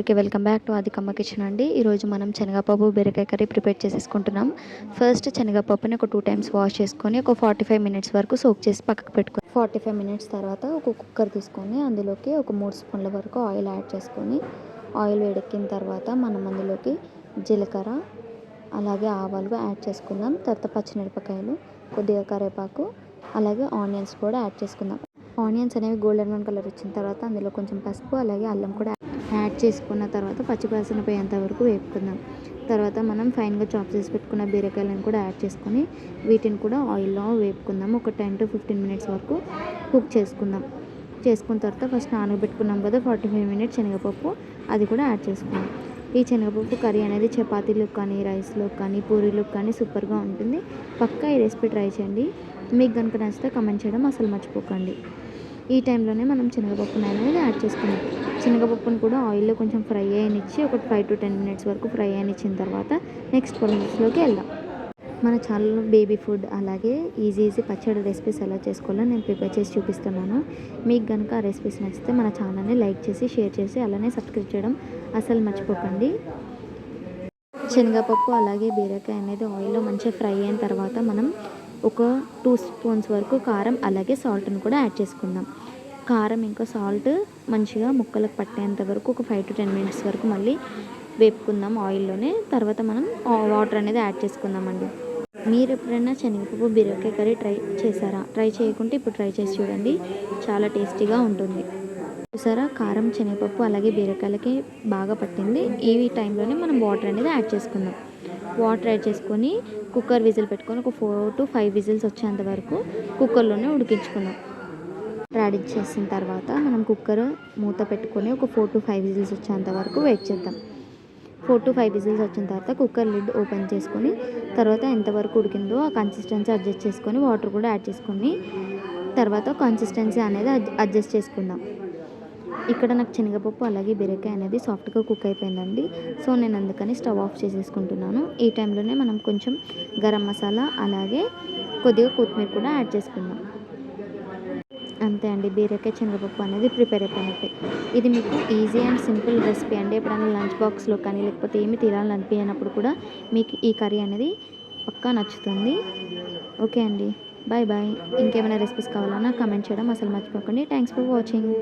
అందరికీ welcome back to ఆదికమ్మ kitchen అండి. ఈరోజు మనం శనగపప్పు బీరకాయ కర్రీ ప్రిపేర్ చేసేసుకుంటున్నాం. ఫస్ట్ శనగపప్పుని ఒక 2 టైమ్స్ వాష్ చేసుకొని ఒక 45 మినిట్స్ వరకు సోక్ చేసి పక్కకు పెట్టుకొని 45 మినిట్స్ తర్వాత ఒక కుక్కర్ తీసుకొని అందులోకి ఒక 3 స్పూన్ల వరకు ఆయిల్ యాడ్ చేసుకొని ఆయిల్ వేడెక్కిన తర్వాత మనం అందులోకి జీలకర్ర అలాగే ఆవాలు యాడ్ చేసుకుందాం. తర్వాత పచ్చిమిరపకాయలు, కొద్దిగా కరివేపాకు అలాగే ఆనియన్స్ కూడా యాడ్ చేసుకుందాం. ఆనియన్స్ అనేవి గోల్డెన్ బ్రౌన్ కలర్ వచ్చిన తర్వాత అందులో కొంచెం పసుపు అలాగే అల్లం కూడా యాడ్ చేసుకున్న తర్వాత పచ్చివాసన పోయేంత వరకు వేపుకుందాం. తర్వాత మనం ఫైన్గా చాప్ చేసి పెట్టుకున్న బీరకాయలను కూడా యాడ్ చేసుకొని వీటిని కూడా ఆయిల్లో వేపుకుందాం. ఒక 10 to 15 మినిట్స్ వరకు కుక్ చేసుకుందాం. చేసుకున్న తర్వాత ఫస్ట్ నానబెట్టుకున్నాం కదా 45 మినిట్స్ శనగపప్పు, అది కూడా యాడ్ చేసుకుందాం. ఈ శనగపప్పు కర్రీ అనేది చపాతీలకు కానీ, రైస్లో కానీ, పూరీలకు కానీ సూపర్గా ఉంటుంది. పక్కా ఈ రెసిపీ ట్రై చేయండి. మీకు కనుక నచ్చితే కమెంట్ చేయడం అసలు మర్చిపోకండి. ఈ టైంలోనే మనం శనగపప్పుని అనేది యాడ్ చేసుకున్నాం. శనగపప్పును కూడా ఆయిల్లో కొంచెం ఫ్రై అయ్యనిచ్చి ఒక 5 to 10 మినిట్స్ వరకు ఫ్రై అయ్యనిచ్చిన తర్వాత నెక్స్ట్ ప్రాసెస్లోకి వెళ్దాం. మన ఛానల్లో బేబీ ఫుడ్ అలాగే ఈజీ పచ్చడి రెసిపీస్ ఎలా చేసుకోవాలో నేను ప్రిపేర్ చేసి చూపిస్తున్నాను. మీకు కనుక ఆ రెసిపీస్ నచ్చితే మన ఛానల్ని లైక్ చేసి షేర్ చేసి అలానే సబ్స్క్రైబ్ చేయడం అసలు మర్చిపోకండి. శనగపప్పు అలాగే బీరకాయ అనేది ఆయిల్లో మంచిగా ఫ్రై అయిన తర్వాత మనం ఒక 2 స్పూన్స్ వరకు కారం అలాగే సాల్ట్ని కూడా యాడ్ చేసుకుందాం. కారం ఇంకా సాల్ట్ మంచిగా ముక్కలకు పట్టేంత వరకు ఒక 5 to 10 మినిట్స్ వరకు మళ్ళీ వేపుకుందాం ఆయిల్లోనే. తర్వాత మనం వాటర్ అనేది యాడ్ చేసుకుందామండి. మీరు ఎప్పుడైనా శనగపప్పు బీరకాయ కర్రీ ట్రై చేశారా? ట్రై చేయకుంటే ఇప్పుడు ట్రై చేసి చూడండి, చాలా టేస్టీగా ఉంటుంది. చూసారా, కారం శనగపప్పు అలాగే బీరకాయలకి బాగా పట్టింది. ఈ టైంలోనే మనం వాటర్ అనేది యాడ్ చేసుకుందాం. వాటర్ యాడ్ చేసుకొని కుక్కర్ విజిల్ పెట్టుకొని ఒక 4 to 5 విజిల్స్ వచ్చేంత వరకు కుక్కర్లోనే ఉడికించుకుందాం. రెడీ చేసిన తర్వాత మనం కుక్కర్ మూత పెట్టుకొని ఒక 4 to 5 విజిల్స్ వచ్చేంత వరకు వెయిట్ చేద్దాం. 4 to 5 విజిల్స్ వచ్చిన తర్వాత కుక్కర్ లిడ్ ఓపెన్ చేసుకొని తర్వాత ఎంతవరకు ఉడికిందో ఆ కన్సిస్టెన్సీ అడ్జస్ట్ చేసుకొని వాటర్ కూడా యాడ్ చేసుకొని తర్వాత కన్సిస్టెన్సీ అనేది అడ్జస్ట్ చేసుకుందాం. ఇక్కడ నాకు శనగపప్పు అలాగే బీరకాయ అనేది సాఫ్ట్గా కుక్ అయిపోయిందండి. సో నేను అందుకని స్టవ్ ఆఫ్ చేసేసుకుంటున్నాను. ఈ టైంలోనే మనం కొంచెం గరం మసాలా అలాగే కొద్దిగా కొత్తిమీర కూడా యాడ్ చేసుకుందాం. అంతే అండి, బీరకాయ శనగపప్పు అనేది ప్రిపేర్ అయిపోయినట్టే. ఇది మీకు ఈజీ అండ్ సింపుల్ రెసిపీ అండి. ఎప్పుడైనా లంచ్ బాక్స్లో కానీ లేకపోతే ఏమి తినాలనిపించినప్పుడు కూడా మీకు ఈ కర్రీ అనేది పక్కా నచ్చుతుంది. ఓకే అండి, బాయ్ బాయ్. ఇంకేమైనా రెసిపీస్ కావాలన్నా కమెంట్ చేయడం అసలు మర్చిపోకండి. Thanks for watching.